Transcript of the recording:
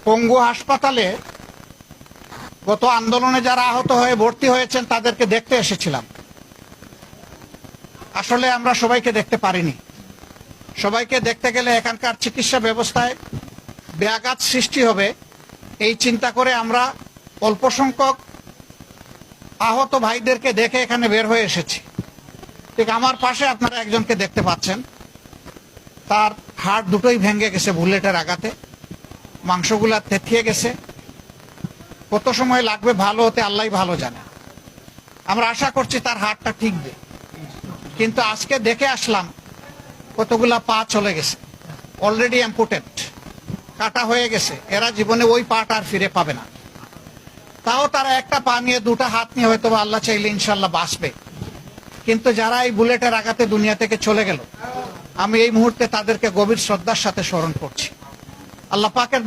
পঙ্গু হাসপাতালে গত আন্দোলনে যারা আহত হয়ে ভর্তি হয়েছেন তাদেরকে দেখতে এসেছিলাম। আসলে আমরা সবাইকে দেখতে পারিনি। সবাইকে দেখতে গেলে এখানকার চিকিৎসা ব্যবস্থায় ব্যাঘাত সৃষ্টি হবে, এই চিন্তা করে আমরা অল্প সংখ্যক আহত ভাইদেরকে দেখে এখানে বের হয়ে এসেছি। ঠিক আমার পাশে আপনারা একজনকে দেখতে পাচ্ছেন, তার হাড় দুটোই ভেঙে গেছে বুলেটের আঘাতে, মাংসগুলা থেতিয়ে গেছে। কত সময় লাগবে ভালো হতে আল্লাহই ভালো জানে। আমরা আশা করছি তার হাড়টা ঠিকবে, কিন্তু আজকে দেখে আসলাম কতগুলা পা চলে গেছে, অলরেডি অ্যাম্পুটেড, কাটা হয়ে গেছে। এরা জীবনে ওই পাটা আর ফিরে পাবে না। তাও তারা একটা পা নিয়ে দুটা হাত নিয়ে হয়তো আল্লাহ চাইলে ইনশাল্লাহ বাঁচবে। কিন্তু যারা এই বুলেটের আঘাতে দুনিয়া থেকে চলে গেল, আমি এই মুহূর্তে তাদেরকে গভীর শ্রদ্ধার সাথে স্মরণ করছি। আল্লাহ পাকের